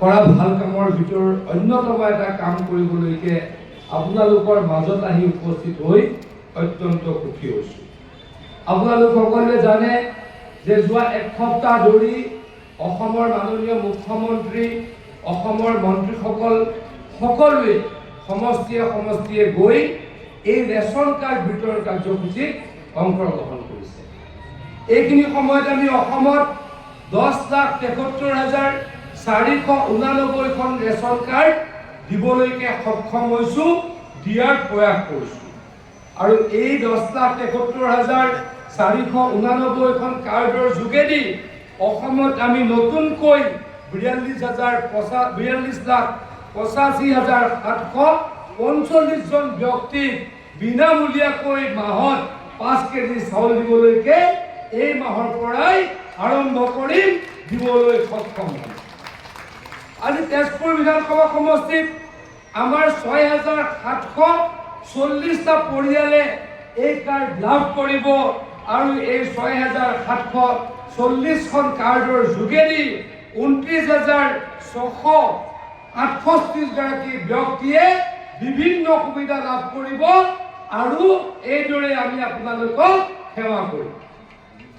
কৰা ভাল কামৰ ভিতৰত অন্যতম এটা কাম কৰিবলৈকে আপোনালোকৰ মাজত আহি উপস্থিত হৈ অত্যন্ত সুখী হৈছোঁ। আপোনালোক সকলোৱে জানে যে যোৱা এক সপ্তাহ ধৰি অসমৰ মাননীয় মুখ্যমন্ত্ৰী, অসমৰ মন্ত্ৰীসকল সকলোৱে সমষ্টিয়ে গৈ এই ৰেচন কাৰ্ড বিতৰণ কাৰ্যসূচীত অংশগ্ৰহণ কৰিছে। এইখিনি সময়ত আমি অসমত 10,73,489খন ৰেচন কাৰ্ড দিবলৈকে সক্ষম হৈছোঁ, দিয়াৰ প্ৰয়াস কৰিছোঁ। আৰু এই 10,73,489খন কাৰ্ডৰ যোগেদি অসমত আমি নতুনকৈ 42,85,745 জন ব্যক্তিক বিনামূলীয়াকৈ মাহত 5 কেজি চাউল দিবলৈকে এই মাহৰ পৰাই আৰম্ভ কৰিম, দিবলৈ সক্ষম হ'ম। আজি তেজপুৰ বিধানসভা সমষ্টিত আমাৰ 6,740টা পৰিয়ালে এই কাৰ্ড লাভ কৰিব আৰু এই 6,740খন কাৰ্ডৰ যোগেদি 29,668 গৰাকী ব্যক্তিয়ে বিভিন্ন সুবিধা লাভ কৰিব আৰু এইদৰে আমি আপোনালোকক সেৱা কৰিম।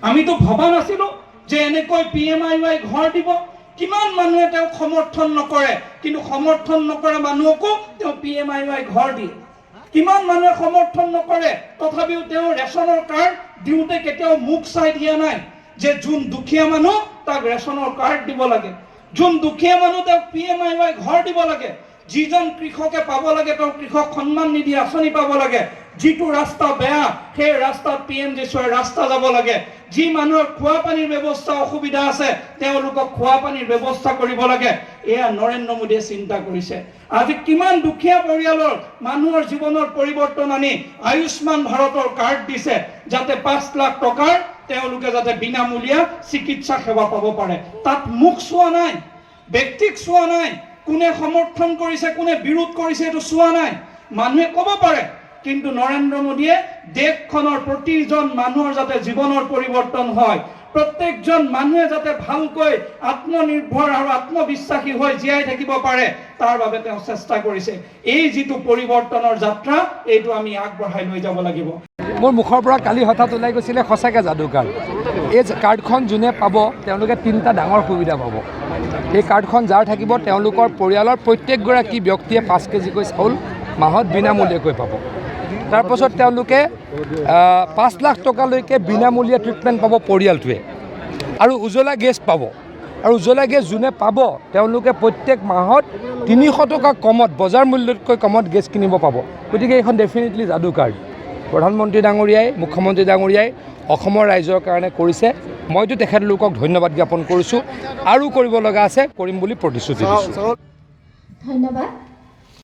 আমিতো ভবা নাছিলো যে এনেকৈ PMIY ঘৰ দিব। কিমান মানুহে তেওঁক সমৰ্থন নকৰে, কিন্তু সমৰ্থন নকৰা মানুহকো তেওঁ PMIY ঘৰ দিয়ে। কিমান মানুহে সমৰ্থন নকৰে, তথাপিও তেওঁ ৰেচনৰ কাৰ্ড দিওঁতে কেতিয়াও মুখ চাই দিয়া নাই যে যোন দুখীয়া মানুহ তাক ৰেচনৰ কাৰ্ড দিব লাগে, যোন দুখীয়া মানুহ তেওঁক PMIY ঘৰ দিব লাগে, যিজন কৃষকে পাব লাগে তেওঁ কৃষক সন্মান নিধি আঁচনি পাব লাগে, যিটো ৰাস্তা বেয়া সেই ৰাস্তাত PMJSY ৰাস্তা যাব লাগে, যি মানুহৰ খোৱা পানীৰ ব্যৱস্থা অসুবিধা আছে তেওঁলোকক খোৱা পানীৰ ব্যৱস্থা কৰিব লাগে। এয়া নৰেন্দ্ৰ মোদীয়ে চিন্তা কৰিছে। আজি কিমান দুখীয়া পৰিয়ালৰ মানুহৰ জীৱনৰ পৰিৱৰ্তন আনি আয়ুষ্মান ভাৰতৰ কাৰ্ড দিছে, যাতে 5 লাখ টকাৰ তেওঁলোকে যাতে বিনামূলীয়া চিকিৎসা সেৱা পাব পাৰে। তাত মুখ চোৱা নাই, ব্যক্তিক চোৱা নাই, কোনে সমৰ্থন কৰিছে কোনে বিৰোধ কৰিছে এইটো চোৱা নাই। মানুহে ক'ব পাৰে, কিন্তু নৰেন্দ্ৰ মোদীয়ে দেশখনৰ প্ৰতিজন মানুহৰ যাতে জীৱনৰ পৰিৱৰ্তন হয়, প্ৰত্যেকজন মানুহে যাতে ভালকৈ আত্মনিৰ্ভৰ আৰু আত্মবিশ্বাসী হৈ জীয়াই থাকিব পাৰে, তাৰ বাবে তেওঁ চেষ্টা কৰিছে। এই যিটো পৰিৱৰ্তনৰ যাত্ৰা, এইটো আমি আগবঢ়াই লৈ যাব লাগিব। মোৰ মুখৰ পৰা কালি হঠাৎ ওলাই গৈছিলে সঁচাকৈ যাদু কাৰ্ড। এই কাৰ্ডখন যোনে পাব তেওঁলোকে 3টা ডাঙৰ সুবিধা পাব। এই কাৰ্ডখন যাৰ থাকিব তেওঁলোকৰ পৰিয়ালৰ প্ৰত্যেকগৰাকী ব্যক্তিয়ে 5 কেজিকৈ চাউল মাহত বিনামূলীয়াকৈ পাব। তাৰপাছত তেওঁলোকে 5 লাখ টকালৈকে বিনামূলীয়া ট্ৰিটমেণ্ট পাব পৰিয়ালটোৱে, আৰু উজ্জ্বলা গেছ পাব। আৰু উজ্জ্বলা গেছ যোনে পাব তেওঁলোকে প্ৰত্যেক মাহত 300 টকা কমত, বজাৰ মূল্যতকৈ কমত গেছ কিনিব পাব। গতিকে এইখন ডেফিনেটলি যাদু কাৰ্ড। প্ৰধানমন্ত্ৰী ডাঙৰীয়াই, মুখ্যমন্ত্ৰী ডাঙৰীয়াই অসমৰ ৰাইজৰ কাৰণে কৰিছে। মইতো তেখেতলোকক ধন্যবাদ জ্ঞাপন কৰিছোঁ, আৰু কৰিব লগা আছে, কৰিম বুলি প্ৰতিশ্ৰুতি দিছোঁ। ধন্যবাদ।